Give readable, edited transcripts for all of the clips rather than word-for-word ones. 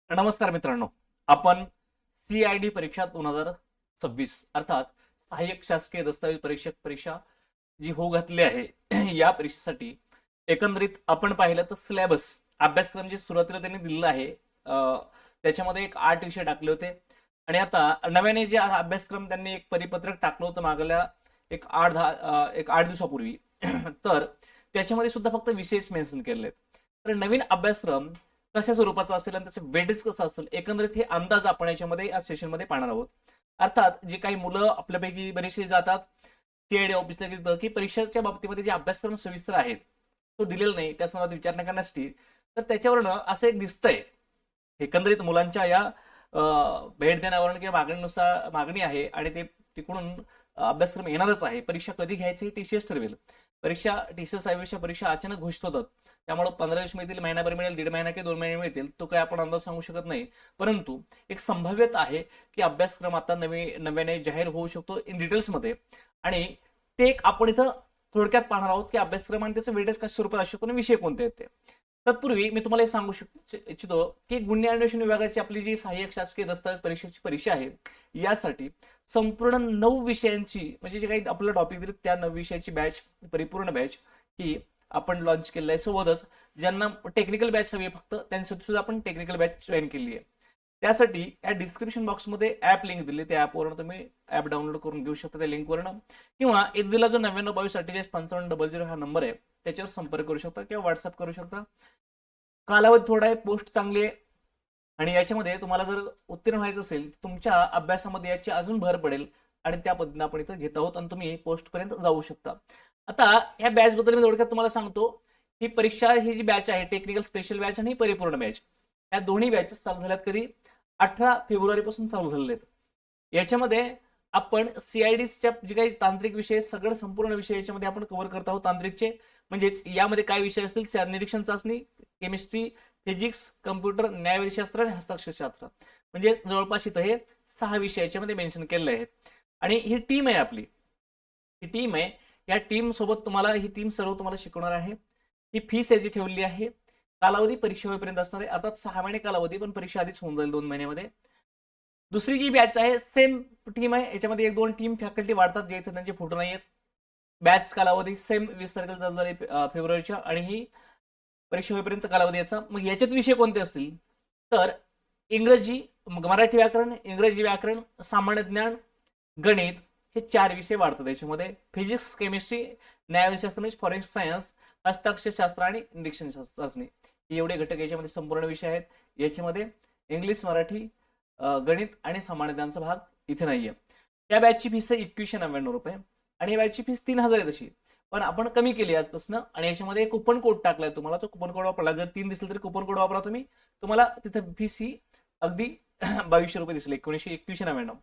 नमस्कार मित्रांनो, आपण CID परीक्षा 2026 अर्थात सहाय्यक शासकीय दस्तावेज परीक्षक परीक्षा जी हो घातली आहे या परीक्षेसाठी एकंदरीत आपण पाहिलं तर सिलेबस अभ्यासक्रम जे सुरुवातीला त्यांनी दिलेला आहे त्याच्यामध्ये एक 8 विषय टाकले होते आणि आता नव्याने जे अभ्यासक्रम त्यांनी एक परिपत्रक टाकलं होतं मागल्या एक 8 दिवसापूर्वी तर त्याच्यामध्ये सुद्धा फक्त विषयच मेन्शन केलेले आहेत. तर नवीन अभ्यासक्रम कशा स्वरूपाचा असेल आणि त्याचं वेटेज कसं असेल एकंदरीत हे अंदाज आपण याच्यामध्ये या सेशनमध्ये पाहणार आहोत. अर्थात जे काही मुलं आपल्यापैकी बरेचसे जातात CID ऑफिसला घेतं की परीक्षेच्या बाबतीमध्ये जे अभ्यासक्रम सविस्तर आहेत तो दिलेला नाही त्या संदर्भात विचार न करण्यासाठी, तर त्याच्यावरनं असं एक दिसतंय एकंदरीत मुलांच्या या भेट देण्यावरून किंवा मागणीनुसार मागणी आहे आणि ते तिकडून अभ्यासक्रम येणारच आहे. परीक्षा कधी घ्यायची TCS ठरवेल. परीक्षा TCS आयोगाच्या परीक्षा अचानक घोषित होतात, त्यामुळे 15 दिवस मिळतील, महिनाभर मिळेल, दीड महिना किंवा 2 महिने मिळतील, तो काय आपण अंदाज सांगू शकत नाही. परंतु एक संभाव्यता आहे की अभ्यासक्रम आता नव्याने जाहीर होऊ शकतो इन डिटेल्समध्ये आणि ते एक आपण इथं थोडक्यात पाहणार आहोत की अभ्यासक्रम आणि त्याचं वेटेज कशा स्वरूपात असू शकतो आणि विषय कोणते आहेत ते. तत्पूर्वी मी तुम्हाला हे सांगू इच्छितो की गुन्हे अन्वेषण विभागाची आपली जी सहाय्यक शासकीय दस्तावेज परीक्षेची परीक्षा आहे यासाठी संपूर्ण 9 विषयांची म्हणजे जे काही आपलं टॉपिक दिले त्या 9 विषयाची बॅच परिपूर्ण बॅच ही आपण लॉन्च केलेलं आहे. सोबतच ज्यांना टेक्निकल बॅच हवी फक्त त्यांच्यासाठी सुद्धा आपण टेक्निकल बॅच जॉईन केली आहे. त्यासाठी या डिस्क्रिप्शन बॉक्समध्ये ॲप लिंक दिली, त्या ॲपवरून तुम्ही ॲप डाउनलोड करून घेऊ शकता त्या लिंकवरनं, किंवा इथं दिला जो 9922485500 हा नंबर आहे त्याच्यावर संपर्क करू शकता किंवा व्हॉट्सअप करू शकता. कालावधी थोडा आहे, पोस्ट चांगली आहे आणि याच्यामध्ये तुम्हाला जर उत्तीर्ण व्हायचं असेल तुमच्या अभ्यासामध्ये याची अजून भर पडेल आणि त्या पद्धतीने आपण इथं घेत आहोत आणि तुम्ही पोस्ट पर्यंत जाऊ शकता. आता या बॅच बद्दल मी थोडक्यात तुम्हाला सांगतो. ही परीक्षा ही जी बॅच आहे टेक्निकल स्पेशल बॅच आणि परिपूर्ण बॅच या दोन्ही बॅचेस चालू झाल्यात कधी 18 फेब्रुवारी पासून चालू झालेले आहेत. याच्यामध्ये आपण CIDच्या जे काही तांत्रिक विषय सगळं संपूर्ण विषय याच्यामध्ये आपण कव्हर करत आहोत. तांत्रिकचे म्हणजेच यामध्ये काय विषय असतील, निरीक्षण चाचणी, केमिस्ट्री, फिजिक्स, कम्प्युटर, न्यायशास्त्र आणि हस्ताक्षरशास्त्र, म्हणजे जवळपास इथं हे 6 विषय याच्यामध्ये मेन्शन केलेले आहेत. आणि ही टीम आहे आपली, ही टीम आहे, या टीम सोबत तुम्हाला ही टीम सर्व तुम्हाला शिकवणार आहे. ही फीस याची ठेवली आहे. कालावधी परीक्षा होईपर्यंत असणार आहे, अर्थात 6 महिने कालावधी, पण परीक्षा आधीच होऊन जाईल 2 महिन्यामध्ये. दुसरी जी बॅच आहे सेम टीम आहे, याच्यामध्ये 1-2 टीम फॅकल्टी वाढतात जे इथे त्यांचे फोटो नाही आहेत. बॅच कालावधी सेम 20 तारखेला चालू झाली फेब्रुवारीच्या आणि ही परीक्षा होईपर्यंत कालावधी याचा. मग याच्यात विषय कोणते असतील तर इंग्रजी, मराठी व्याकरण, इंग्रजी व्याकरण, सामान्य ज्ञान, गणित हे 4 विषय वाढतात याच्यामध्ये. फिजिक्स, केमिस्ट्री, न्यायशास्त्र म्हणजे फॉरेन्सिक सायन्स, हस्ताक्षरशास्त्र आणि निरीक्षण चाचणी हे एवढे घटक याच्यामध्ये संपूर्ण विषय आहेत. याच्यामध्ये इंग्लिश, मराठी, गणित आणि सामान्य ज्ञानचा भाग इथे नाहीये. या बॅचची फीस आहे 2199 रुपये आणि या बॅचची फीस 3000 आहे तशी, पण आपण कमी केली आजपासून आणि याच्यामध्ये कुपन कोड टाकलाय तुम्हाला. तो कुपन कोड वापरला, जर 3 दिसले तरी कुपन कोड वापरा तुम्ही, तुम्हाला तिथे फीस ही अगदी 2200 रुपये दिसले, 2199.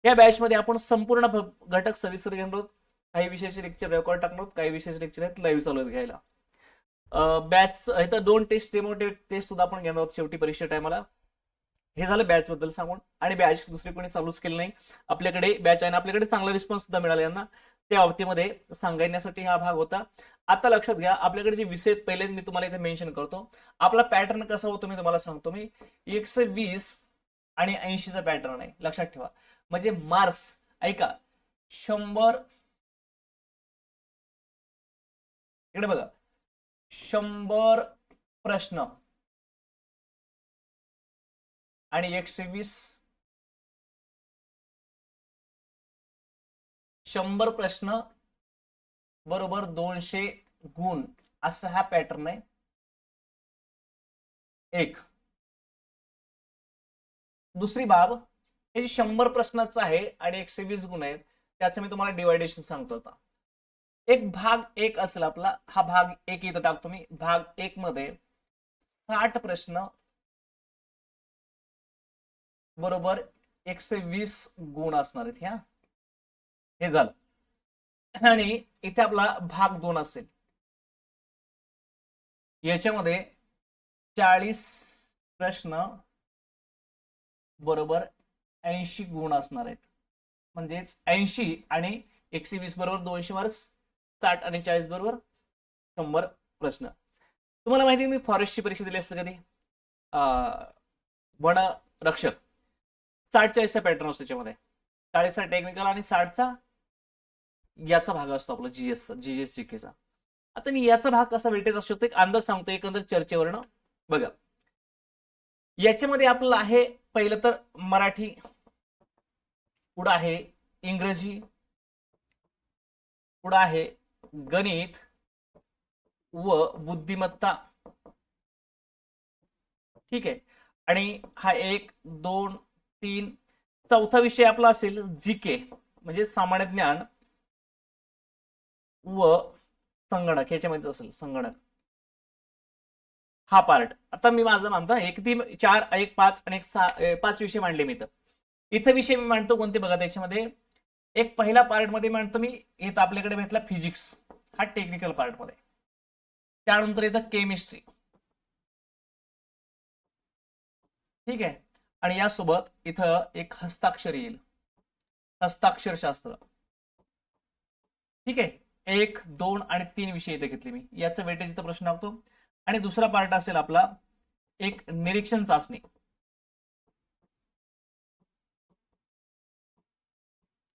या बॅचमध्ये आपण संपूर्ण घटक सविस्तर घेणार आहोत. काही विषयाचे लेक्चर रेकॉर्ड टाकणार आहोत, काही विषयाचे लेक्चर आहेत लाईव्ह चालू आहेत घ्यायला. बॅच इथं 2 टेस्ट, डेमो टेस्ट सुद्धा आपण घेणार आहोत शेवटी परीक्षा टायमाला. हे झालं बॅच बद्दल सांगून. आणि बॅच दुसरी कोणी चालूच केली नाही, आपल्याकडे बॅच आहे आणि आपल्याकडे चांगला रिस्पॉन्स सुद्धा मिळाला यांना, त्या बाबतीमध्ये सांगण्यासाठी हा भाग होता. आता लक्षात घ्या, आपल्याकडे जे विषय पहिले मी तुम्हाला इथे मेन्शन करतो. आपला पॅटर्न कसा होतो मी तुम्हाला सांगतो. मी 120 आणि 80चा पॅटर्न आहे, लक्षात ठेवा. म्हणजे मार्क्स ऐका, 100 इकडे बघा, 100 प्रश्न आणि 120, 100 प्रश्न बरोबर 200 गुण, असा हा पॅटर्न आहे. एक दुसरी बाब, हे जे 100 प्रश्नाचं आहे आणि 120 गुण आहेत त्याचं मी तुम्हाला डिवायडेशन सांगतो. आता एक भाग 1 असेल आपला, हा भाग 1 इथं टाकतो मी. भाग 1 मध्ये 60 प्रश्न बरोबर 120 गुण असणार आहेत. ह्या हे झालं. आणि इथे आपला भाग 2 असेल, याच्यामध्ये 40 प्रश्न बरोबर 80 गुण असणार आहेत. म्हणजेच 80 आणि 120 बरोबर 200 मार्क्स, 60 आणि 40 बरोबर 100 प्रश्न. तुम्हाला माहिती आहे मी फॉरेस्टची परीक्षा दिली असेल कधी, वन रक्षक 60-40चा पॅटर्न असतो त्याच्यामध्ये. 40चा टेक्निकल आणि 60चा याचा भाग असतो आपला जीएसचा, जीएस जीकेचा. आता मी याचा भाग कसा वेटेज असू शकतो एक अंदाज सांगतो एकंदर चर्चेवरनं. बघा, याच्यामध्ये आपलं आहे पहिलं तर मराठी, पुढं आहे इंग्रजी, पुढं आहे गणित व बुद्धिमत्ता. ठीक आहे. आणि हा 1, 2, 3, चौथा विषय आपला असेल जीके म्हणजे सामान्य ज्ञान व संगणक, याच्यामध्ये असेल संगणक हा पार्ट. आता मी माझं मानतो 1, 3, 4, 1, 5 आणि 6, 5 विषय मांडले मी. तर इथं विषय मी मांडतो कोणते बघा, त्याच्यामध्ये एक पहिला पार्ट मध्ये मांडतो मी, इथं आपल्याकडे भेटला फिजिक्स हा टेक्निकल पार्ट मध्ये. त्यानंतर येतं केमिस्ट्री. ठीक आहे. आणि यासोबत इथं एक हस्ताक्षर येईल, हस्ताक्षर शास्त्र. ठीक आहे. 1, 2 आणि 3 विषय इथे घेतले मी. याचं वेटेज इथं प्रश्न लागतो. आणि दुसरा पार्ट असेल आपला एक निरीक्षण चाचणी.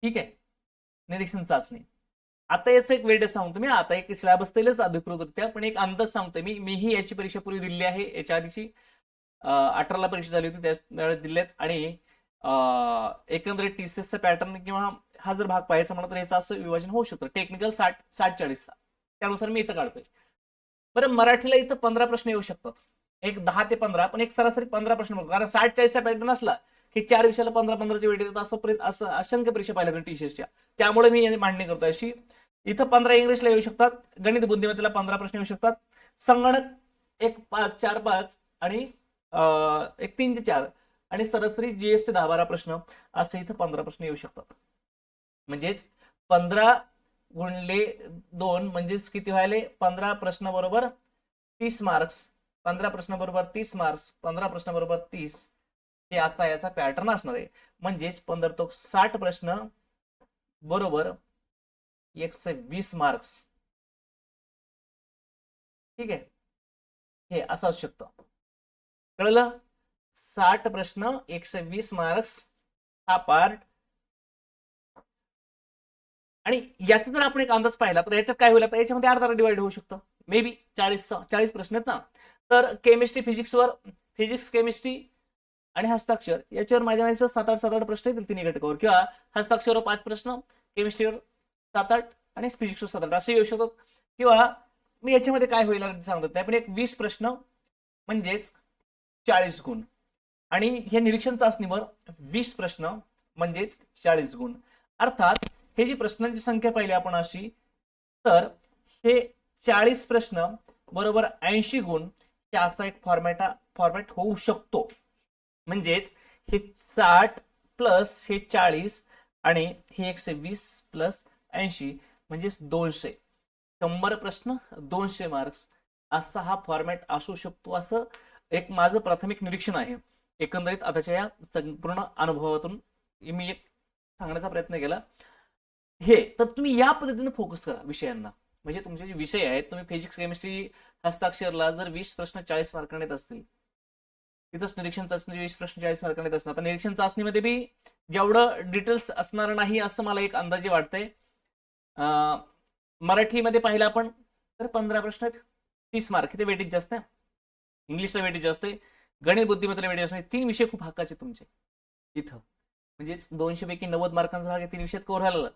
ठीक आहे, निरीक्षण चाचणी. आता याचं एक वेटेज सांगतो मी. आता एक सिलेबस दिलेच अधिकृतरित्या, पण एक अंदाज सांगतोय मी. मीही याची परीक्षा पूर्वी दिली आहे. याच्या आधीची 18ला परीक्षा झाली होती, त्यावेळेस दिल्यात. आणि एकंदरीत टीसीएसचा पॅटर्न किंवा हा जर भाग पाहायचा म्हणा तर याचं असं विभाजन होऊ शकतं टेक्निकल 60-40चा. त्यानुसार मी इथं काढतोय. बरं, मराठीला इथं 15 प्रश्न येऊ शकतात. एक 10 ते 15, पण एक सरासरी 15 प्रश्न बघ. कारण 60-40चा पॅटर्न असला की 4 विषयाला 15-15चे वेट येतात. असं असंख्य परीक्षा पाहिल्या टीसीएसच्या. त्यामुळे मी मांडणी करतोय अशी. इथं 15 इंग्लिशला येऊ शकतात, गणित बुद्धिमत्तेला 15 प्रश्न येऊ शकतात, संगणक एक 4-5 आणि एक 3 ते 4 आणि सरासरी जीएसचे 10-12 प्रश्न असे इथं 15 प्रश्न येऊ शकतात. म्हणजेच 15 गुणले 2 म्हणजेच किती व्हायले, 15 प्रश्न बरोबर 30 मार्क्स, 15 प्रश्न बरोबर 30 मार्क्स, 15 प्रश्न बरोबर 30, हे असा याचा पॅटर्न असणार आहे. म्हणजेच 15 तो 60 प्रश्न बरोबर 120 मार्क्स. ठीक आहे, हे असं असू शकतं. कळलं? 60 प्रश्न 120 मार्क्स हा पार्ट. आणि याचा जर आपण एक अंदाज पाहिला तर याच्यात काय होईल, आता याच्यामध्ये अर्धा डिवाइड होऊ शकतं. मे बी 40 प्रश्न आहेत ना. तर केमिस्ट्री फिजिक्सवर, फिजिक्स केमिस्ट्री आणि हस्ताक्षर याच्यावर माझ्या माहिती 7-8 प्रश्न येतील तिन्ही घटकावर. किंवा हस्ताक्षरवर 5 प्रश्न, केमिस्ट्रीवर 7-8 आणि फिजिक्सवर 7-8 असे येऊ शकतात. किंवा मी याच्यामध्ये काय होईल सांगत नाही, पण एक 20 प्रश्न म्हणजेच 40 गुण. आणि हे निरीक्षण चाचणीवर 20 प्रश्न म्हणजेच 40 गुण. अर्थात हे जी प्रश्नांची संख्या पाहिली आपण अशी, तर हे 40 प्रश्न बरोबर 80 गुण हे असा एक फॉर्मॅट होऊ शकतो. म्हणजेच हे 60 प्लस हे 40 आणि हे 120 प्लस 80 म्हणजेच 200. 100 प्रश्न 200 मार्क्स असा हा फॉर्मॅट असू शकतो, असं एक माझं प्राथमिक निरीक्षण आहे. एकंदरीत आताच्या या संपूर्ण अनुभवातून मी एक सांगण्याचा प्रयत्न केला. हे तर तुम्ही या पद्धतीने फोकस करा विषयांना. म्हणजे तुमचे जे विषय आहेत, तुम्ही फिजिक्स केमिस्ट्री हस्ताक्षरला जर 20 प्रश्न 40 मार्कांनी येत असतील, तिथंच निरीक्षण चाचणी 20 प्रश्न 40 मार्कांनी येत असणार. आता निरीक्षण चाचणीमध्ये बी जेवढं डिटेल्स असणार नाही असं मला एक अंदाजे वाटतंय. मराठीमध्ये पाहिलं आपण तर 15 प्रश्न आहेत, 30 मार्क, इथे वेटेज जास्त आहे. इंग्लिशला वेटेज जास्त आहे, गणित बुद्धिमत्तेला वेटेज जास्त आहे. 3 विषय खूप हक्काचे तुमचे इथं. म्हणजेच 200 पैकी 90 मार्कांचा भाग 3 विषयात कव्हर झालेला.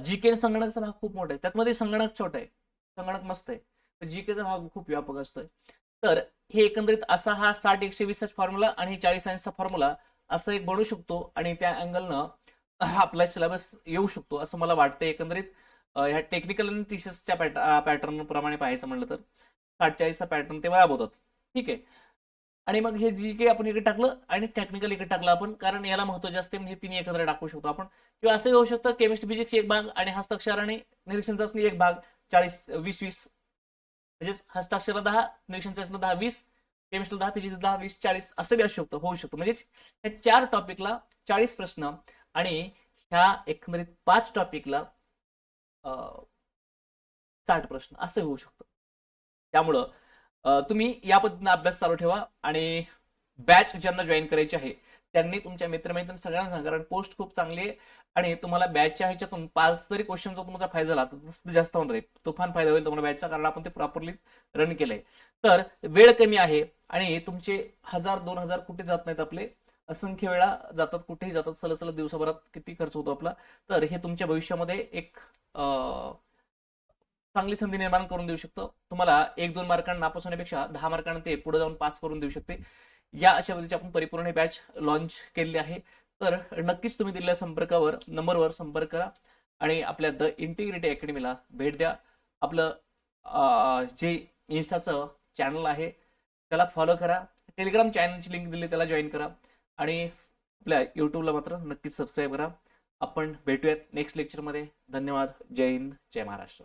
जीके संगणकचा भाग खूप मोठा आहे, त्यातमध्ये संगणक छोटा आहे, संगणक मस्त आहे, पण जीकेचा भाग खूप व्यापक असतोय. तर हे एकंदरीत असा हा 60-120 फॉर्म्युला आणि 40 सायन्सचा फॉर्म्युला असं एक बनू शकतो. आणि त्या अँगलनं हा आपला सिलेबस येऊ शकतो असं मला वाटतं. एकंदरीत ह्या टेक्निकल आणि टीसीएसच्या पॅटर्न प्रमाणे पाहायचं म्हणलं तर 60-40चा पॅटर्न ते राबवतात. ठीक आहे. आणि मग हे जी काही आपण इकडे टाकलं आणि टेक्निकल इकडे टाकलं आपण, कारण याला महत्व जास्त आहे, म्हणजे तिन्ही एकत्र टाकू शकतो आपण. किंवा असंही होऊ शकतं केमिस्ट्री फिजिक्स एक भाग आणि हस्ताक्षर आणि निरीक्षण चाचणी एक भाग, 40-20-20. म्हणजे हस्ताक्षर 10, निरीक्षण चाचणी 10-20, केमिस्ट्री 10, फिजिक्स 10, 20, 40 असं बी असू शकतं, होऊ शकतं. म्हणजेच ह्या 4 टॉपिकला 40 प्रश्न आणि ह्या एकंदरीत 5 टॉपिकला 60 प्रश्न असं होऊ शकतं. त्यामुळं तुम्ही या पद्धतीने अभ्यास चालू ठेवा. आणि बॅच ज्यांना जॉईन करायची आहे त्यांनी तुमच्या मित्रमैत्रिणी सगळ्यांना सांगा, कारण पोस्ट खूप चांगली आहे आणि तुम्हाला बॅचच्या ह्याच्यातून 5 जरी क्वेश्चनचा तुमचा फायदा झाला तर जास्त होणार आहे, तुफान फायदा होईल तुम्हाला बॅचचा, कारण आपण ते प्रॉपरली रन केलंय. तर वेळ कमी आहे आणि तुमचे 1000-2000 कुठे जात नाहीत आपले, असंख्य वेळा जातात, कुठेही जातात, सलग सलग दिवसाभरात किती खर्च होतो आपला. तर हे तुमच्या भविष्यामध्ये एक चांगली संधी निर्माण करून देऊ शकतो तुम्हाला. 1-2 मार्कांना नापास होण्यापेक्षा 10 मार्कांना ते पुढे जाऊन पास करून देऊ शकते. या अशा पद्धतीची आपण परिपूर्ण बॅच लॉन्च केलेली आहे. तर नक्कीच तुम्ही दिलेल्या नंबरवर संपर्क करा आणि आपल्या द इंटिग्रिटी अकॅडमीला भेट द्या. आपलं जे इन्स्टाचं चॅनल आहे त्याला फॉलो करा, टेलिग्राम चॅनलची लिंक दिली त्याला जॉईन करा आणि आपल्या यूट्यूबला मात्र नक्कीच सबस्क्राईब करा. आपण भेटूयात नेक्स्ट लेक्चरमध्ये. धन्यवाद. जय हिंद, जय महाराष्ट्र.